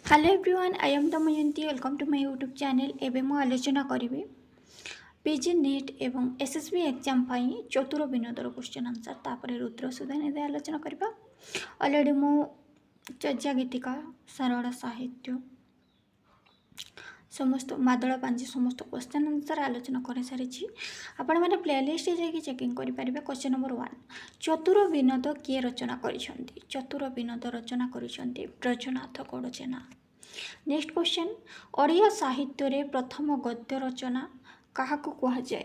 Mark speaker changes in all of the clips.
Speaker 1: Hello everyone, I am Damayanti. Welcome to my YouTube channel. एबे मु आलोचना करी पीजी नीट एवं एसएसबी एग्जाम पाई चतुर विनोदर क्वेश्चन आंसर तापर रुद्र सुधा निधि आलोचना करबा। ऑलरेडी मु चर्चा गीतिका सरल साहित्य समस्त मादल पांजी समस्त क्वेश्चन आंसर आलोचना कर सारी। आपण मैंने प्लेलिस्ट जाकि चेकिंग करेंगे। क्वेश्चन नंबर 1, चतुर विनोद किए रचना करिसेंती? चतुर विनोद रचना करिसेंती ब्रजनाथ गड़जेना। नेक्स्ट क्वेश्चन, ओडिया साहित्य रे प्रथम गद्य रचना क्या कहुए?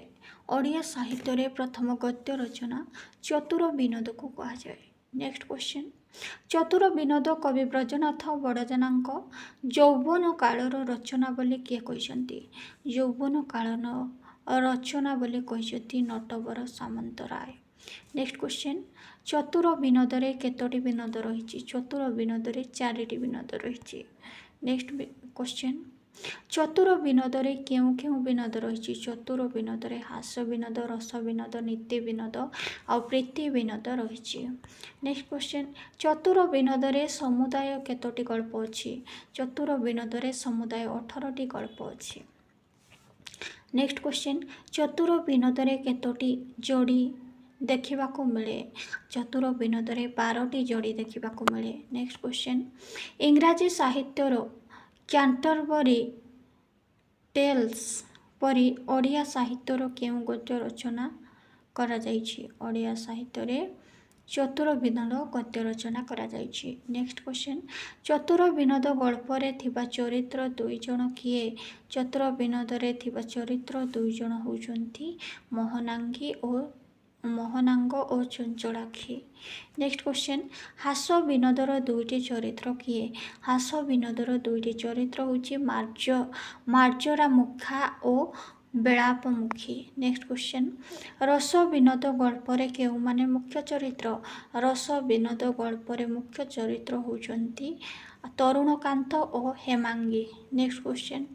Speaker 1: ओडिया साहित्य रे प्रथम गद्य रचना चतुर विनोद को कहुए। नेक्स्ट क्वेश्चन, चतुर विनोद कवि ब्रजनाथ बड़जेना यौवन कालर रचना बोली किए कहते? यौवन कालन रचना बोली कहते नटवर सामंतराय। नेक्स्ट क्वेश्चन, चतुर विनोद रे केतोटी विनोद रही? चतुर विनोद रे 4टी विनोद रही। नेक्स्ट क्वेश्चन, चतुर विनोद रे केउ केउ विनोद रही? चतुर विनोद रे हास विनोद, रस विनोद, नीति विनोद और प्रीति विनोद रही। नेक्स्ट क्वेश्चन, चतुर विनोद रे समुदाय केतोटी गल्प अच्छी? चतुर विनोद रे समुदाय 18टी गल्प अच्छी। नेक्स्ट क्वेश्चन, चतुर विनोद रे केतोटी जोड़ी देखा मिले? चतुर विनोद रे 12टी जोड़ी देखा मिले। नेक्स्ट क्वेश्चन, इंग्राजी साहित्यर कैंटरबरी टेल्स परी ओडिया साहित्यर केउ गद्य रचना करा जाइछि? ओडिया साहित्य रे चतुर विनोद गद्य रचना करा जाइछि। नेक्स्ट क्वेश्चन, चतुर विनोद गल्प रे थिबा चरित्र 2 जण किए? चतुर विनोद रे थिबा चरित्र 2 जण होउछन्ती मोहनांग और चंचलाक्षी। नेक्स्ट क्वेश्चन, हास विनोदर 2टी चरित्र किए? हास विनोदर 2टी चरित्र होउछि मार्जरा मुखा और बेलापमुखी। नेक्स्ट क्वेश्चन, रस विनोद गल्प रे केउ माने मुख्य चरित्र? रस विनोद गल्प रे मुख्य चरित्र होउछन्ती तरुणकांत और हेमांगी। नेक्स्ट क्वेश्चन,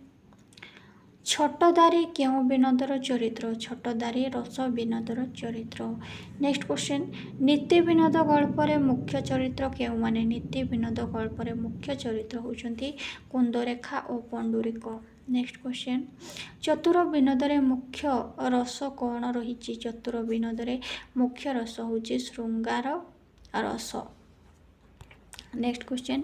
Speaker 1: छोटदारी केउ विनोदर चरित्र? छोटदारी रस विनोदर चरित्र। नेक्स्ट क्वेश्चन, नीति विनोद गल्प रे मुख्य चरित्र केउ माने? नीति विनोद गल्प रे मुख्य चरित्र होउछन्ती कुंदरेखा और पंडुरिक। नेक्स्ट क्वेश्चन, चतुर विनोद रे मुख्य रस कौन रही? चतुर विनोद रे मुख्य रस होउछि श्रृंगार रस। नेक्स्ट क्वेश्चन,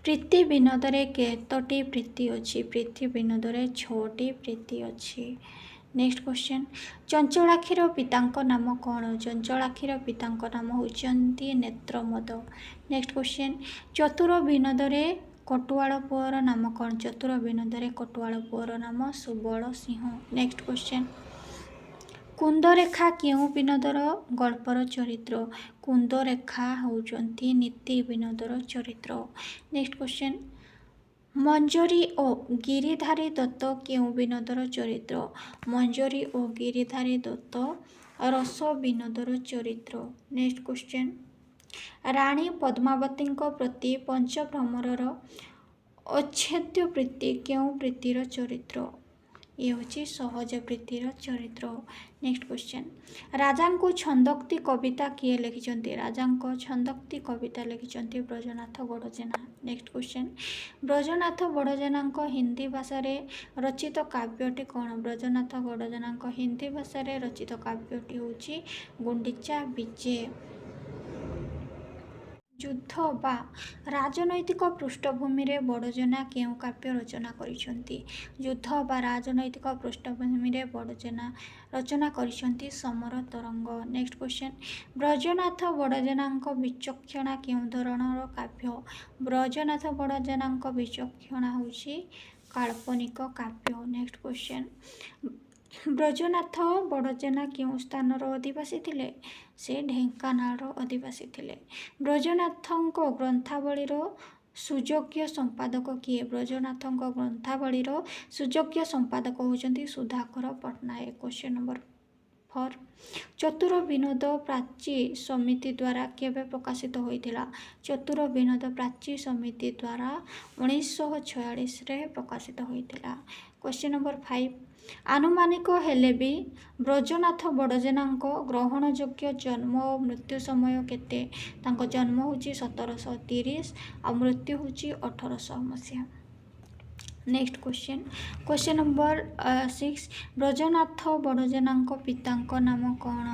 Speaker 1: प्रीति विनोद रे केतोटी प्रीति अच्छी? प्रीति विनोद रे 6टी प्रीति अच्छी। नेक्स्ट क्वेश्चन, चंचलाक्षीर पितांक नाम कौन? चंचलाक्षीर पितांक नाम होउछन्ती नेत्रमद। नेक्स्ट क्वेश्चन, चतुर विनोद रे कटुआल पुअर नाम कौन? चतुर विनोद रे कटुआल पुअर नाम सुबल सिंह। नेक्स्ट क्वेश्चन, कुंदरेखा केउ विनोदर गल्पर चरित्र? कुंदरेखा होउछन्ती नीति विनोदर चरित्र। नेक्स्ट क्वेश्चन, मंजरी और गिरिधारी दत्त केउ विनोदर चरित्र? मंजरी और गिरिधारी दत्त रस विनोदर चरित्र। नेक्स्ट क्वेश्चन, रानी पद्मावती प्रति पंचभ्रमरर अच्छेद्य प्रीति केउ प्रीतिर चरित्र? ये हूँ सहज प्रीतिर चरित्र। नेक्स्ट क्वेश्चन, राजा को छंदोक्ति कविता किए लिखिंट? राजा को छंदोक्ति कविता लिखिंट ब्रजनाथ गड़जेना। नेक्स्ट क्वेश्चन, ब्रजनाथ गड़जेना हिंदी भाषा रे रचित काव्यटी कौन? ब्रजनाथ गड़जेना हिंदी भाषा रे रचित काव्यटी होची गुंडीचा विजय। युद्ध बा राजनैतिक पृष्ठभूमि रे बड़जेना केउ काव्य रचना करिसेंती? युद्ध बा राजनैतिक पृष्ठभूमि रे बड़जेना रचना करिसेंती समर तरंग। नेक्स्ट क्वेश्चन, ब्रजनाथ बड़जेना विचक्षणा केउ धरणर काव्य? ब्रजनाथ बड़जेना विचक्षणा होउछि काल्पनिक काव्य। नेक्स्ट क्वेश्चन, ब्रजनाथ बड़जेना केउ स्थानर अधिवासी थिले? से ढेंकानाल अधिवासी थिले। ब्रजनाथ ग्रंथावलीर सुयोग्य संपादक किए? ब्रजनाथ ग्रंथावलीर सुयोग्य संपादक होउछन्ती सुधाकर पट्टनायक। क्वेश्चन नंबर 4, चतुर विनोद प्राची समिति द्वारा केबे प्रकाशित होइथिला? चतुर विनोद प्राची समिति द्वारा 1946 रे प्रकाशित होइथिला। क्वेश्चन नंबर 5, आनुमानिक हेले भी ब्रजनाथ बड़जेना ग्रहणयोग्य जन्म और मृत्यु समय केते? तांको जन्म होची 1730 और मृत्यु होची 1800 मसीहा। नेक्स्ट क्वेश्चन नंबर 6 ब्रजनाथ बड़जेनाଙ୍କ पिताଙ୍କ नाम कौन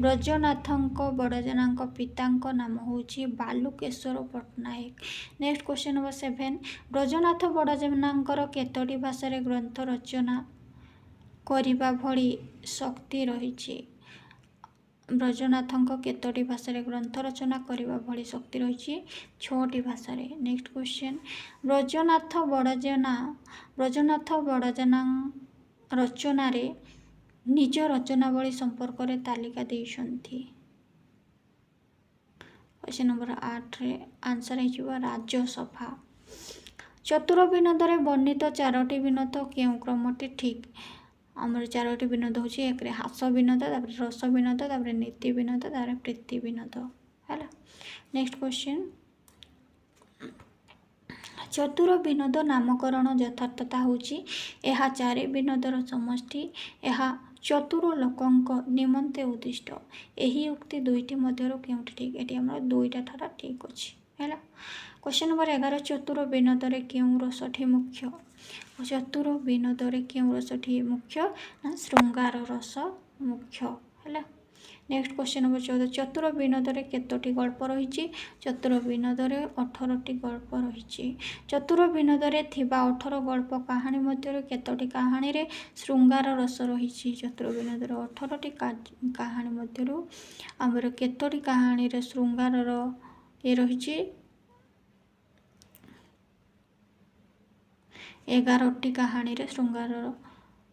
Speaker 1: ब्रजनाथଙ୍କ बड़जेनाଙ୍କ पिताଙ୍କ नाम होची Balukeshwar Pattnaik next question number 7 Brajanath बड़जेनाଙ୍କର केतोटी भाषा ग्रंथ रचना करिबा भली शक्ति रही ब्रजनाथଙ୍କ केतोटी भाषा ग्रंथ रचना करने भली शक्ति रही 6टी भाषा नेक्स्ट क्वेश्चन ब्रजनाथ बड़जेना रचना निज रचनावली संपर्क में तालिका देइछन्ति क्वेश्चन नंबर 8 रे आंसर है राजसभा चतुर विनोद वर्णित 4टी विनोद केउ क्रमटी ठीक आमर 4टी विनोद हूँ एक हास विनोद रस विनोद नीति विनोद प्रीति विनोद है नेक्स्ट क्वेश्चन चतुर विनोद नामकरण यथार्थता होची यह 4 विनोदर समष्टि यह चतुर लोकंक निमंते उद्दिष्ट यही उक्ति 2टी मध्यरु केउठी ठीक एटी हमर 2टा ठारा ठीक अछि हैला क्वेश्चन नंबर 11 चतुर विनोदरे केउ रसठी मुख्य चतुर विनोदरे केउ रसठी मुख्य ना श्रृंगार रस मुख्य हैला नेक्स्ट क्वेश्चन नंबर 14 चतुर विनोदरे केतोटी गल्प रही चतुर विनोदरे 18टी गल्प रही चतुर विनोदरे थिबा 18 गल्प कहानी मध्यरु केतोटी कहानी रे श्रृंगार रस रही चतुर विनोदरे 18टी कहानी मध्यरु आमर केतोटी कहानी रे श्रृंगार ये रही 11टी कहानी रे श्रृंगार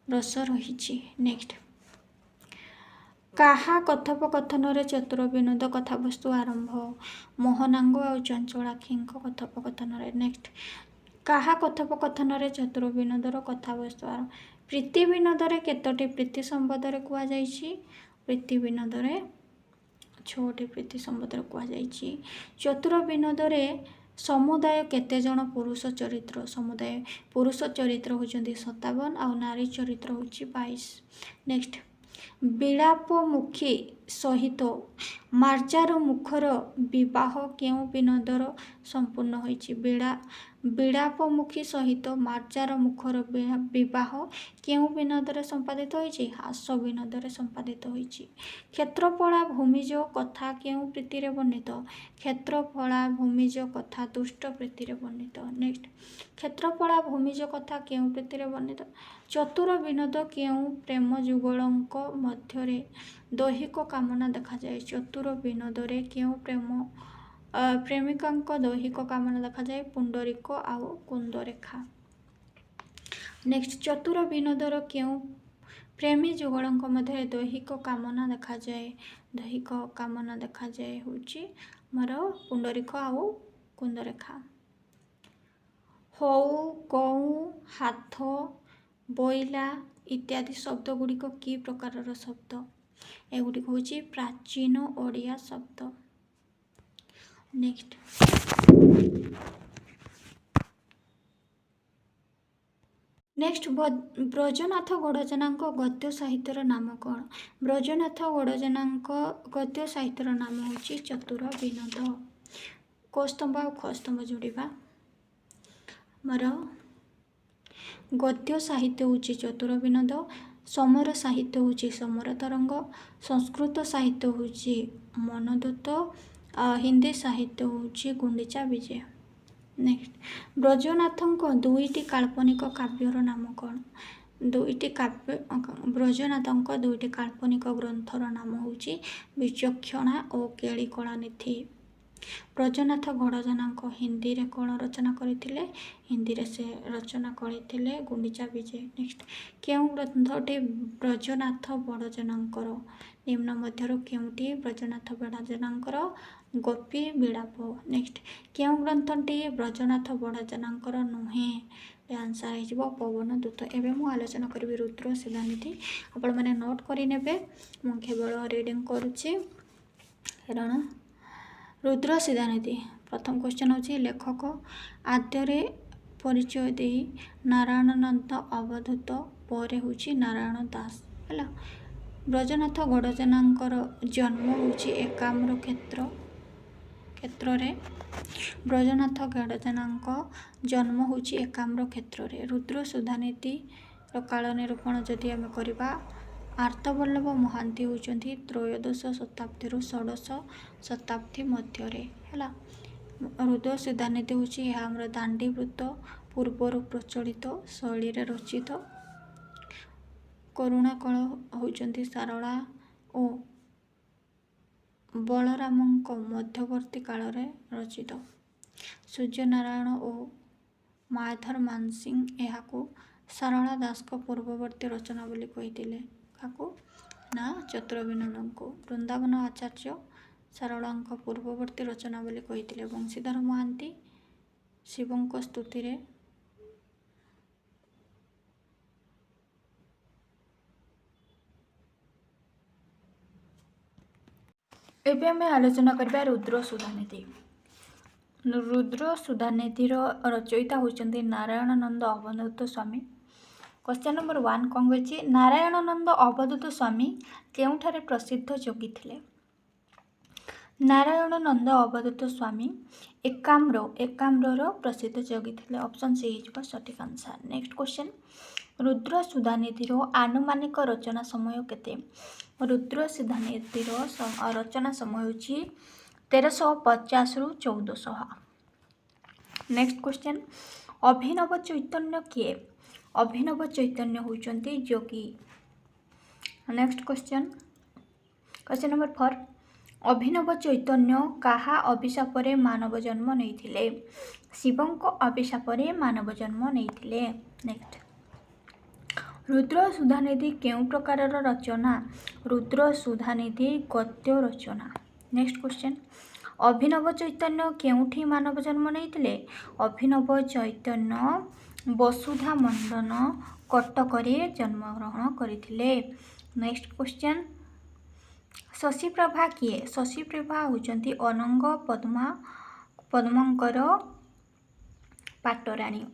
Speaker 1: रस रही नेक्स्ट काहा कथोपकथन रे चतुर विनोद कथावस्तु आरंभ मोहनांग और चंचलाक्षी कथोपकथन रे नेक्स्ट काहा कथोपकथन रे चतुर विनोदर कथावस्तु आरंभ प्रीति विनोद रे केतोटी प्रीति संबंध रे कुआ जाइछि प्रीति विनोद रे 6टी प्रीति संबंध रे कुआ जाइछि चतुर विनोद रे समुदाय केते जन पुरुष चरित्र समुदाय पुरुष चरित्र होचंदी 57 और नारी चरित्र होची 22 नेक्स्ट विलापमुखी सहित मार्जार मुखर विवाह केउ विनोदर संपूर्ण होइछि विलापमुखी सहित मार्जार मुखर विवाह केउ विनोदर संपादित होइछि हास विनोदर संपादित होइछि क्षेत्रफला भूमिज कथा केउ प्रीति रे वर्णित क्षेत्रफला भूमिज कथा दुष्ट प्रीति रे वर्णित नेक्स्ट क्षेत्रफला भूमिज कथा केउ प्रीति रे वर्णित चतुर विनोद केउ प्रेम जुगलंक मध्यरे दैहिक कामना देखा जाए चतुर विनोद रे केउ प्रेमिकांक दैहिक कामना देखा जाए पुंडरीक आउ कुंदरेखा नेक्स्ट चतुर विनोदर केउ प्रेमी जुगलंक मध्य दैहिक कामना देखा जाए होची मोर पुंडरीक आउ कुंदरेखा हौ कौ हाथ बोइला इत्यादि शब्द गुड़िक कि प्रकार शब्द एगुड़िक हूँ प्राचीन ओडिया शब्द नेक्स्ट ब्रजनाथ गड़जेनाଙ୍କ गद्य साहित्यर नाम कौन ब्रजनाथ गड़जेनाଙ୍କ गद्य साहित्यर नाम हूँ चतुर विनोद कस्तंभ और खस्तंभ जोड़ा मोर गद्य साहित्य हूँ चतुर विनोद समर साहित्य हूँ समर तरंग संस्कृत साहित्य हूँ मनोदूत हिंदी साहित्य हूँ गुंडीचा विजय नेक्स्ट ब्रजनाथଙ୍କ 2टी काल्पनिक काव्यर नाम कौन 2टी काव्य ब्रजनाथଙ୍କ 2टी काल्पनिक ग्रंथर नाम हूँ विचक्षणा और केली कलानिधि ब्रजनाथ गड़जेनाଙ୍କ हिंदी रे कौन रचना करथिले हिंदी रे से रचना करथिले गुंडीचा विजय नेक्स्ट केउ ग्रंथटी ब्रजनाथ बड़जेनाଙ୍କର निम्न मध्यरु केउटी ब्रजनाथ बड़जेनाଙ୍କର गोपी विलाप नेक्स्ट केउ ग्रंथटी ब्रजनाथ बड़जेनाଙ୍କର नुहे आंसर हो पवन दूत एवं मु आलोचना करी रुद्र सिद्धानिधि आपण माने नोट करि नेबे मु केवल रीडिंग करूची कारण रुद्र सिद्धानिधि प्रथम क्वेश्चन हूँ लेखक आद्य परिचय दे नारायणानंद अवधूत पर हूँ नारायण दास है ब्रजनाथ गड़जेनाଙ୍କର जन्म हूँ एकाम्र क्षेत्र रे ब्रजनाथ गडजानांक जन्म होची एकाम्र क्षेत्र रे। रुद्र सुधानीति काल निरूपण जदि आम करवा आर्तवल्लभ महांती होचंती त्रयोदश शताब्दी षोडश शताब्दी मध्य रे हैला। रुद्र सुधानीति होची यह आमर दांडीवृत्त पूर्वर प्रचलित शैली रे रचित। करुणा कल होचंती सारला और बलरामଙ୍କ मध्यवर्ती काल रे रचित। सूर्यनारायण और मायाधर मानसिंह यहाकू सारला दास को पूर्ववर्ती रचना बोली कहिथिले। काकू ना चतुरविनोदन को। वृंदावन आचार्य सारलांक पूर्ववर्ती रचना बोली कहिथिले। बंशीधर महांती शिवंक स्तुति रे एबे आम आलोचना करबा रुद्र सुधानीति। रुद्र सुधानीतिर रचयिता होचंती नारायणानंद अवधूत स्वामी। क्वेश्चन नंबर 1 कौन कहछि नारायणानंद अवधूत स्वामी केउठारे प्रसिद्ध जोगी थिले। नारायणानंद अवधूत स्वामी एकाम्र प्रसिद्ध जोगी थिले। ऑप्शन सी इज सटीक आंसर। नेक्स्ट क्वेश्चन रुद्र सुधानीतिर आनुमानिक रचना समय केते। रुद्र सुधानीतिर रचना समय होची 1350 रु 1400। नेक्स्ट क्वेश्चन अभिनव चैतन्य किए। अभिनव चैतन्य होचंती जोगी। नेक्स्ट क्वेश्चन नंबर 4 अभिनव चैतन्य काहा अभिशाप रे मानव जन्म नैथिले। शिवंक अभिशाप रे मानव जन्म नैथिले। नेक्स्ट रुद्र सुधानीति केउ प्रकार रचना। रुद्र सुधानीति गद्य रचना। नेक्स्ट क्वेश्चन अभिनव चैतन्य केउठी मानव जन्म नैथिले। अभिनव चैतन्य वसुधा मंडन कटक रे जन्म ग्रहण करथिले। नेक्स्ट क्वेश्चन शशिप्रभा किए। शशिप्रभा होचंती अनंग पद्मंकर पाटराणी।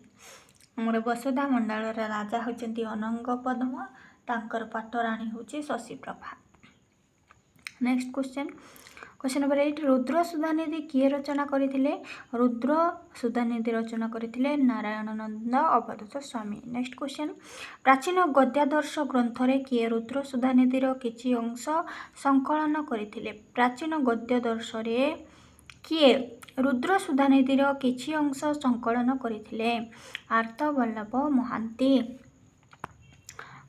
Speaker 1: हमर वसुधा मंडल राजा होचंती अनंग पद्म तांकर पाटराणी होची Shashiprabha. Next question number 8 Rudra Sudhaniti किए रचना करथिले। रुद्र सुधानीति रचना करथिले नारायणानंद अवधूत स्वामी। नेक्स्ट क्वेश्चन प्राचीन गद्यादर्श ग्रंथ रे किए रुद्र सुधानीतिर किछि अंश संकलन करथिले। प्राचीन गद्यादर्श रे किए रुद्र सुधानीतिर किछि अंश संकलन करथिले। आर्तवल्लभ महांती।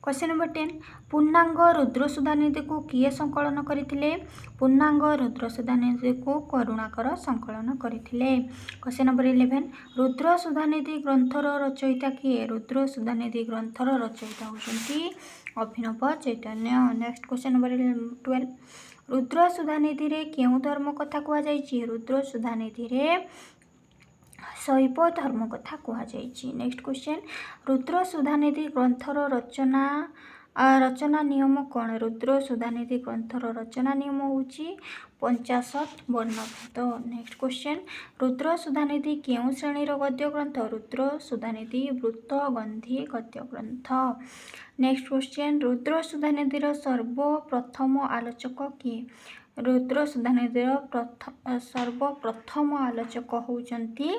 Speaker 1: क्वेश्चन नंबर 10 पूर्णांग रुद्र सुधानीति को किए संकलन करथिले। पूर्णांग रुद्र सुधानीति को करुणाकर संकलन करथिले। क्वेश्चन नंबर 11 रुद्र सुधानीति ग्रंथर रचयिता किए। रुद्र सुधानीति ग्रंथर रचयिता होचंती अभिनव चैतन्य। नेक्स्ट क्वेश्चन नंबर 12 रुद्र सुधानीति रे केउ धर्म कथा कुआ जायछि। रुद्र सुधानीति रे शैव धर्म कथा कुआ जायछि। नेक्स्ट क्वेश्चन रुद्र सुधानीति ग्रंथर रचना नियम कौन। रुद्र सुधानीति ग्रंथर रचना नियम होची 50 वर्णभेद। नेक्स्ट क्वेश्चन रुद्र सुधानीति केउ श्रेणीर गद्य ग्रंथ। रुद्र सुधानीति वृत्त गंधी गद्य ग्रंथ। नेक्स्ट क्वेश्चन रुद्र सुधानीतिर सर्वप्रथम आलोचक किए। रुद्र सुधानीतिर सर्वप्रथम आलोचक होचंती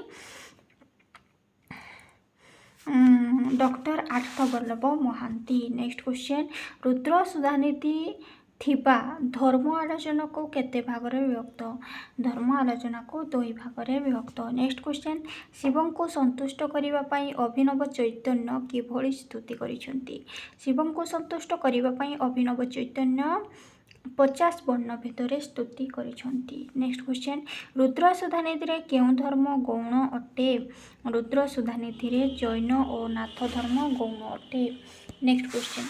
Speaker 1: doctor Artaballabh Mohanty. Next question Rudra Sudhaniti थिबा धर्म आलोचना को केते भाग रे विभक्त। धर्म आलोचना को 2 भाग रे विभक्त। नेक्स्ट क्वेश्चन शिवं को संतुष्ट करिवा पई अभिनव चैतन्य किभଳି स्तुति करिसंती। शिवं को संतुष्ट करिवा पई अभिनव चैतन्य 50 वर्ण भितर स्तुति करिसंती। नेक्स्ट क्वेश्चन रुद्र सुधानीति रे केउ धर्म गौण अटे। रुद्र सुधानीति रे जैन और नाथ धर्म गौण अटे। नेक्स्ट क्वेश्चन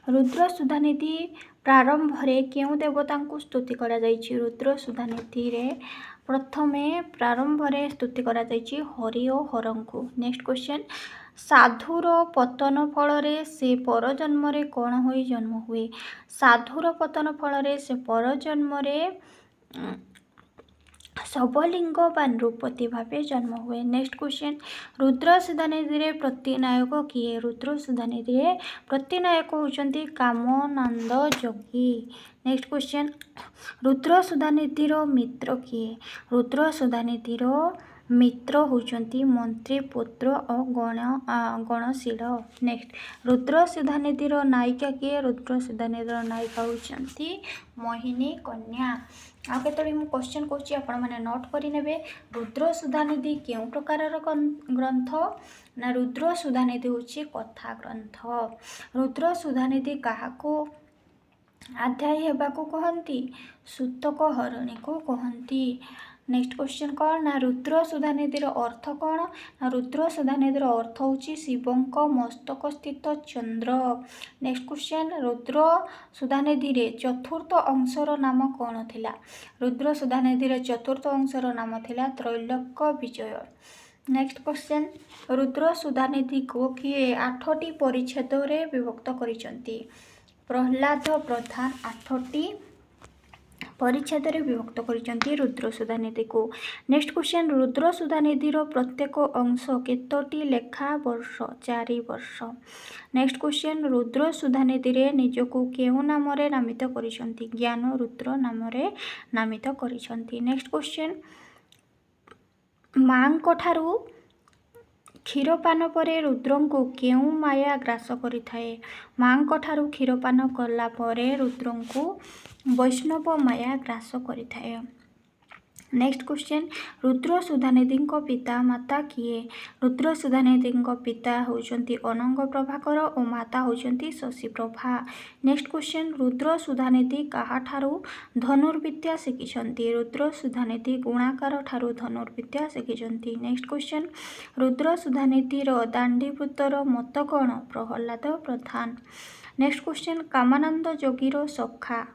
Speaker 1: रुद्र सुधानीति प्रारंभ रे केउ देवता को स्तुति करा जायछि। रुद्र सुधानीति रे प्रथमे प्रारंभ रे स्तुति करा जायछि हरि और हरंकु। नेक्स्ट क्वेश्चन साधुर पतन फल रे से परजन्म रे कौन होई जन्म हुए। साधुर पतन फल रे से परजन्म रे सबलिंग बा नृपति भावे जन्म हुए। नेक्स्ट क्वेश्चन रुद्र सुधानिधि प्रतिनायक किए? रुद्र सुधानिधि प्रतिनायक होउचंती कामनंद जोगी। नेक्स्ट क्वेश्चन रुद्र सुधानिधि मित्र किए? रुद्र सुधानिधि मित्र होउचंती मंत्री पुत्र और गणशील। नेक्स्ट रुद्र सुधानिधि नायिका किए? रुद्र सुधानिधि नायिका होउचंती मोहिनी कन्या। आ केतोटी मु क्वेश्चन कहूँ आपण मैंने नोट करेंगे। रुद्र सुधानिधि केउं प्रकार ग्रंथ ना रुद्र सुधानिधि होची कथा ग्रंथ। रुद्र सुधानिधि काहाको अध्यायी हेबाको कहंती? सूतक हरणी को कहंती। नेक्स्ट क्वेश्चन कौन ना रुद्र सुधानिधि अर्थ कौन ना रुद्र सुधानिधि अर्थ होची शिवंक मस्तक स्थित चंद्र। नेक्स्ट क्वेश्चन रुद्र सुधानिधि चतुर्थ अंशर नाम कौन थिला? रुद्र सुधानिधि चतुर्थ अंशर नाम थिला त्रैलोक्य विजय। नेक्स्ट क्वेश्चन रुद्र सुधानिधि को किए 8टी परिच्छेद रे विभक्त करिसंती? प्रहलाद प्रधान 8टी परिच्छेद रे विभक्त करिसंती रुद्र सुधानिधि को। नेक्स्ट क्वेश्चन रुद्र सुधानिधि प्रत्येक अंश केतोटी लेखा वर्ष? 4 वर्ष। नेक्स्ट क्वेश्चन रुद्र सुधानिधि निजको केउ नाम रे नामित करिसंती? ज्ञान रुद्र नाम रे नामित करिसंती। नेक्स्ट क्वेश्चन मांको ठारू क्षीरपान परे रुद्रंको केउ माया ग्रास करिथाए? मांको ठारू क्षीरपान कला परे रुद्रंको वैष्णव माया ग्रास करिथाए। नेक्स्ट क्वेश्चन रुद्र सुधानिधि पिता माता किए? रुद्र सुधानिधि पिता होउचंती अनंग प्रभाकर और माता होउचंती शशि प्रभा। नेक्स्ट क्वेश्चन रुद्र सुधानिधि काहा ठारू धनुर्विद्या शिखिछंती? रुद्र सुधानिधि गुणाकार ठारू धनुर्विद्या शिखिछंती। नेक्स्ट क्वेश्चन रुद्र सुधानिधि दांडीभूतर मत कौन? प्रहलाद प्रधान। नेक्स्ट क्वेश्चन कामानंद जोगीर सखा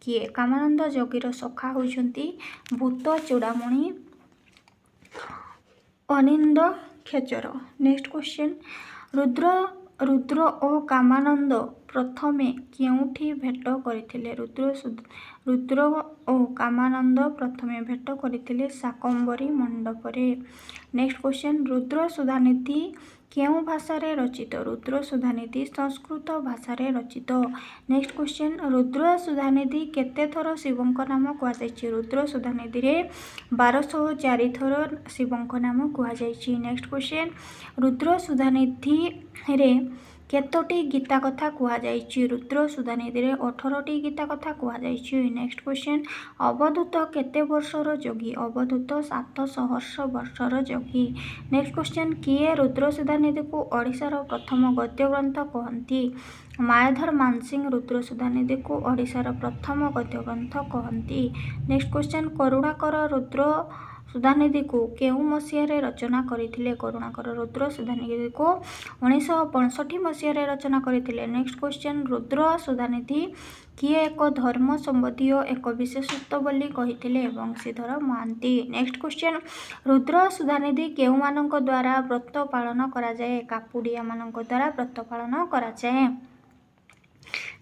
Speaker 1: किए? कामानंद जोगीर सखा होउचंती भूत चूड़ामणि अनिंद खेचर। नेक्स्ट क्वेश्चन रुद्र और कामानंद प्रथमे केउठी भेट करथिले? रुद्र और कामानंद प्रथमे भेट करथिले शाकंभरी मंडपरे। नेक्स्ट क्वेश्चन रुद्र सुधानिधि केउ भाषा रे रचित? रुद्र सुधानिधि संस्कृत भाषा रे रचित। नेक्स्ट क्वेश्चन रुद्र सुधानिधि केते थर शिवंक नाम कुआଯାଇଛି? रुद्र सुधानिधि 1204 थर शिवंक नाम कुआଯାଇଛି। नेक्स्ट क्वेश्चन रुद्र सुधानिधि रे केतोटी गीता कथा कुआଯାଇଛି? रुद्र सुधानिधि 18टी गीता कथा कुआଯାଇଛି। नेक्स्ट क्वेश्चन अवधूत केते वर्षर जोगी? अवधूत 700 वर्षर जोगी। नेक्स्ट क्वेश्चन किए रुद्र सुधानिधि को ओडिशार प्रथम गद्य ग्रंथ कहंती? मायाधर मानसिंह रुद्र सुधानिधि को ओडिशार प्रथम गद्य ग्रंथ कहंती। नेक्स्ट क्वेश्चन करुणाकर रुद्र सुधानिधि को केउ मसीह रचना करथिले? करुणाकर रुद्र सुधानिधि को 1965 मसीह रचना करथिले। नेक्स्ट क्वेश्चन रुद्र सुधानिधि किए एक धर्म संबंधी एक विशेषत्व बोली कहिथिले? वंशीधर महांती। नेक्स्ट क्वेश्चन रुद्र सुधानिधि केउ मानक द्वारा व्रत पालन करा जाए? कापुड़िया मानक द्वारा व्रत पालन करा जाए।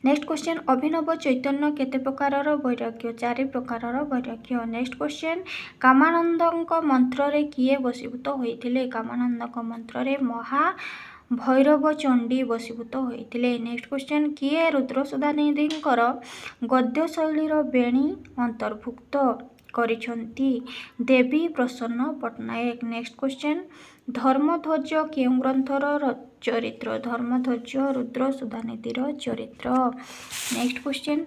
Speaker 1: नेक्स्ट क्वेश्चन अभिनव चैतन्य केते प्रकारर वैराग्य? 4 प्रकारर वैराग्य। नेक्स्ट क्वेश्चन कामानंदक मंत्र रे किए वशीभूत होइथिले? कामानंदक मंत्र रे महा भैरव चंडी वशीभूत होइथिले। नेक्स्ट क्वेश्चन किए रुद्र सुधानिधिंकर गद्य शैलीर बेणी अंतर्भुक्त करिसंती? देवी प्रसन्न पट्टनायक। नेक्स्ट क्वेश्चन धर्मध्वज केउ ग्रंथर चरित्र? धर्मध्वज रुद्र सुधानिधिर चरित्र। नेक्स्ट क्वेश्चन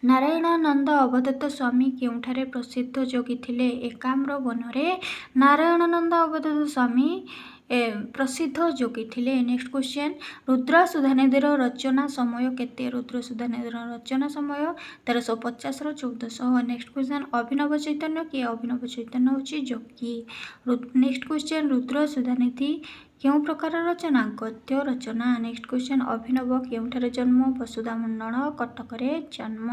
Speaker 1: नारायणानंद अवधूत स्वामी केउठारे प्रसिद्ध जोगी थिले? एकाम्र वनरे नारायणानंद अवधूत स्वामी प्रसिद्ध जोगी थिले। नेक्स्ट क्वेश्चन रुद्र सुधानिधिर रचना समय केते? रुद्र सुधानिधिर रचना समय 1350 1400। नेक्स्ट क्वेश्चन अभिनव चैतन्य किए? अभिनव चैतन्य होची जोगी। नेक्स्ट क्वेश्चन रुद्र सुधानिधि केउ प्रकार रचना? गद्य रचना। नेक्स्ट क्वेश्चन अभिनव केउठारे जन्म? वसुधा मंडल कटकरे जन्म।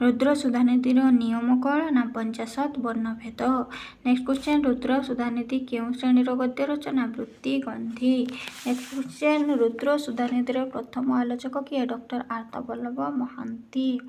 Speaker 1: रुद्र सुधानिधिर नियम कौन ना 50 वर्णभेद। नेक्स्ट क्वेश्चन रुद्र सुधानिधि केउ श्रेणीर गद्य रचना? वृत्ति गंधी। नेक्स्ट क्वेश्चन रुद्र सुधानिधिर प्रथम आलोचक किए? डॉक्टर आर्तबल्लभ महांती।